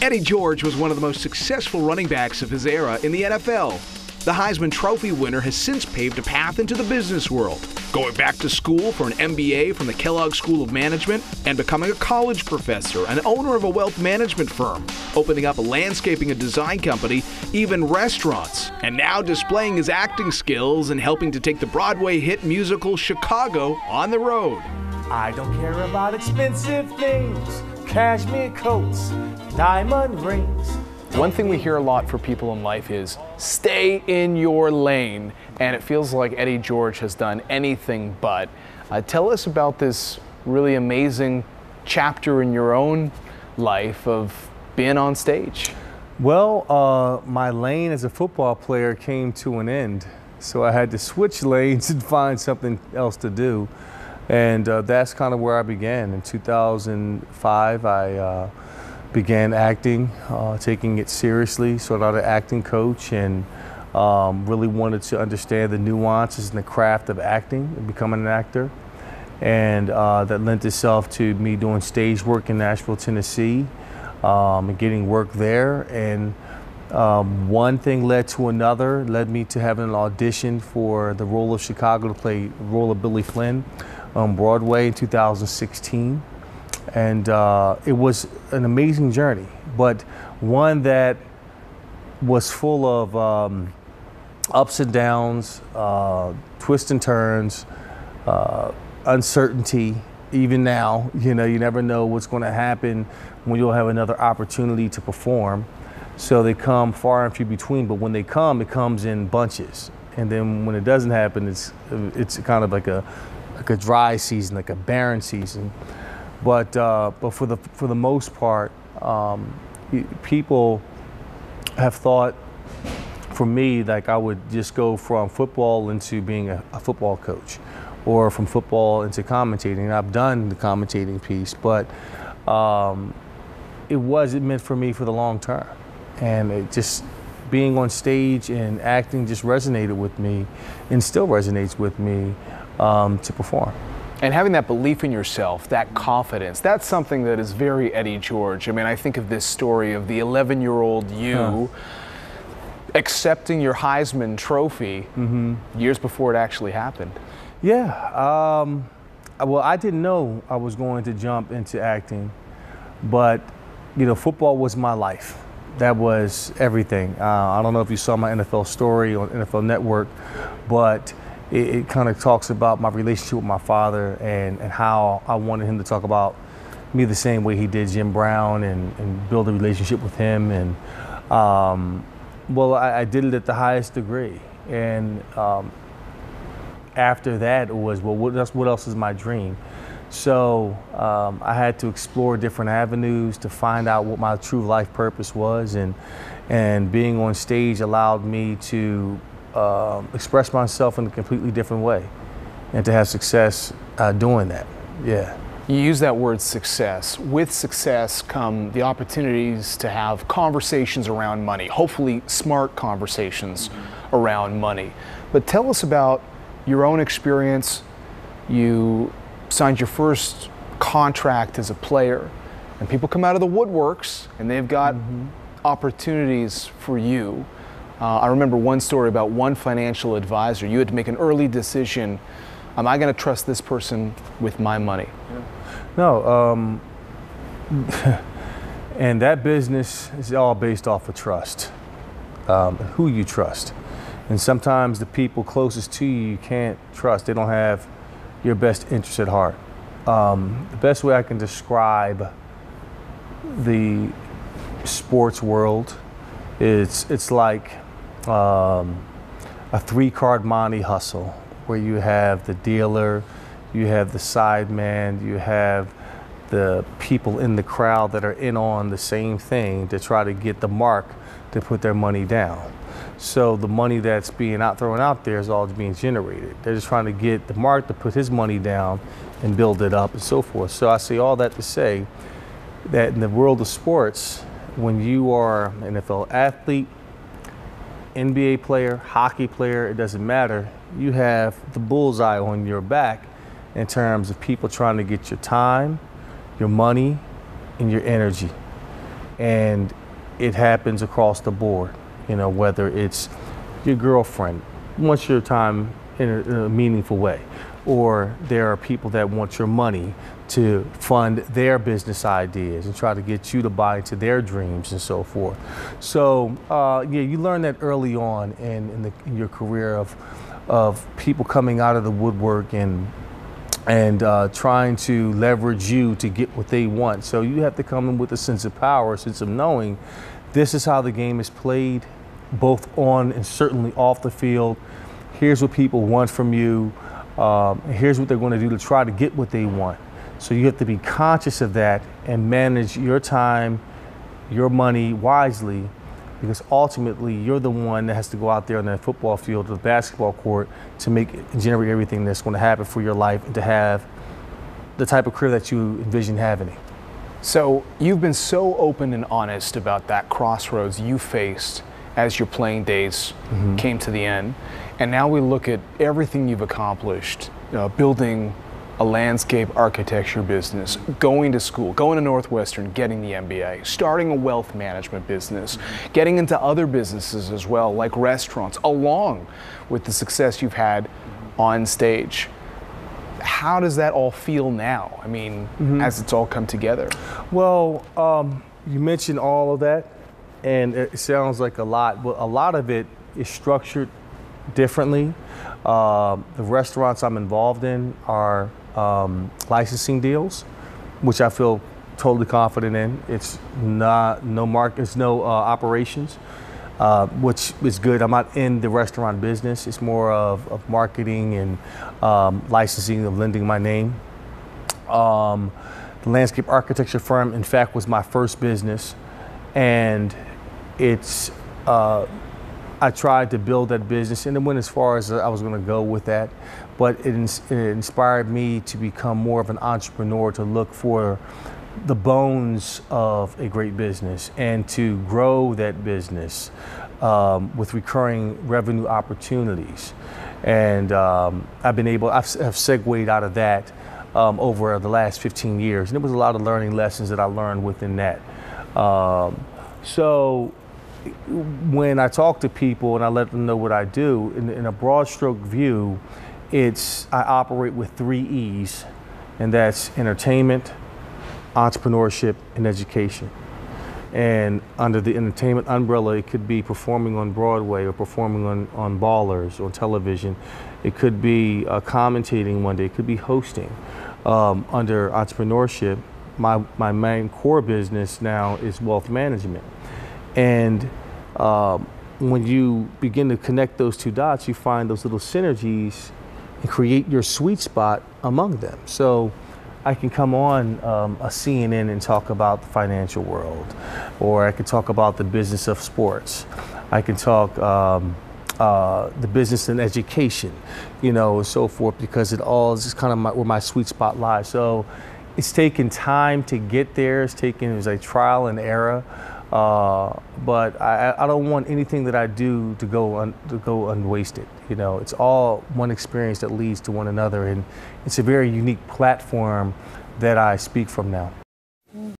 Eddie George was one of the most successful running backs of his era in the NFL. The Heisman Trophy winner has since paved a path into the business world, going back to school for an MBA from the Kellogg School of Management and becoming a college professor and owner of a wealth management firm, opening up a landscaping and design company, even restaurants, and now displaying his acting skills and helping to take the Broadway hit musical Chicago on the road. I don't care about expensive things, cashmere coats, diamond rings. One thing we hear a lot for people in life is stay in your lane, and it feels like Eddie George has done anything but. Tell us about this really amazing chapter in your own life of being on stage. Well, my lane as a football player came to an end, so I had to switch lanes and find something else to do. And that's kind of where I began. In 2005, I began acting, taking it seriously, started out an acting coach, and really wanted to understand the nuances and the craft of acting and becoming an actor. And that lent itself to me doing stage work in Nashville, Tennessee, and getting work there. And one thing led to another, led me to having an audition for the role of Chicago to play the role of Billy Flynn on Broadway in 2016. And it was an amazing journey, but one that was full of ups and downs, twists and turns, uncertainty. Even now, you never know what's going to happen when you'll have another opportunity to perform. So they come far and few between, but when they come, it comes in bunches. And then when it doesn't happen, it's kind of like a dry season, like a barren season. But for the most part, people have thought, for me, like I would just go from football into being a football coach, or from football into commentating. And I've done the commentating piece, but it wasn't meant for me for the long term. And it just, being on stage and acting just resonated with me, and still resonates with me to perform. And having that belief in yourself, that confidence, that's something that is very Eddie George. I mean, I think of this story of the 11-year-old you accepting your Heisman Trophy years before it actually happened. Yeah. Well, I didn't know I was going to jump into acting, but, football was my life. That was everything. I don't know if you saw my NFL story on NFL Network, but it kind of talks about my relationship with my father and how I wanted him to talk about me the same way he did Jim Brown, and build a relationship with him. And well, I did it at the highest degree. And after that, it was, well, what else is my dream? So I had to explore different avenues to find out what my true life purpose was. And being on stage allowed me to express myself in a completely different way, and to have success doing that. Yeah. You use that word success. With success come the opportunities to have conversations around money, hopefully smart conversations around money. But tell us about your own experience. You signed your first contract as a player, and people come out of the woodworks and they've got opportunities for you. I remember one story about one financial advisor. You had to make an early decision. Am I going to trust this person with my money? No. And that business is all based off of trust, who you trust. And sometimes the people closest to you, you can't trust. They don't have your best interest at heart. The best way I can describe the sports world is it's like a 3-card Monte hustle, where you have the dealer, you have the side man, you have the people in the crowd that are in on the same thing to try to get the mark to put their money down. So the money that's being thrown out there is all being generated. They're just trying to get the mark to put his money down and build it up and so forth. So I say all that to say that in the world of sports, when you are an NFL athlete, NBA player, hockey player, it doesn't matter. You have the bullseye on your back in terms of people trying to get your time, your money, and your energy. And it happens across the board, whether it's your girlfriend wants your time in a meaningful way, or there are people that want your money to fund their business ideas and try to get you to buy into their dreams and so forth. So you learn that early on in your career of people coming out of the woodwork and trying to leverage you to get what they want. So you have to come in with a sense of power, a sense of knowing this is how the game is played, both on and certainly off the field. Here's what people want from you. Here's what they're going to do to try to get what they want. So you have to be conscious of that and manage your time, your money wisely, because ultimately you're the one that has to go out there on the football field or the basketball court to generate everything that's going to happen for your life and to have the type of career that you envision having. So you've been so open and honest about that crossroads you faced as your playing days came to the end. And now we look at everything you've accomplished, building a landscape architecture business, going to school, going to Northwestern, getting the MBA, starting a wealth management business, getting into other businesses as well, like restaurants, along with the success you've had on stage. How does that all feel now? I mean, as it's all come together? Well, you mentioned all of that, and it sounds like a lot. Well, a lot of it is structured differently. The restaurants I'm involved in are licensing deals, which I feel totally confident in. It's no operations, which is good. I'm not in the restaurant business. It's more of marketing and licensing, of lending my name. The landscape architecture firm, in fact, was my first business, and it's I tried to build that business, and it went as far as I was going to go with that. But it inspired me to become more of an entrepreneur, to look for the bones of a great business and to grow that business with recurring revenue opportunities. And I've segued out of that over the last 15 years. And there was a lot of learning lessons that I learned within that. So when I talk to people and I let them know what I do, in a broad stroke view, I operate with 3 E's, and that's entertainment, entrepreneurship, and education. And under the entertainment umbrella, it could be performing on Broadway or performing on Ballers or television. It could be commentating one day. It could be hosting. Under entrepreneurship, my main core business now is wealth management. And when you begin to connect those 2 dots, you find those little synergies and create your sweet spot among them. So I can come on a CNN and talk about the financial world, or I can talk about the business of sports. I can talk the business and education, and so forth, because it all is just kind of where my sweet spot lies. So it's taken time to get there. It was a trial and error. But I don't want anything that I do to go unwasted. It's all one experience that leads to one another, and it's a very unique platform that I speak from now.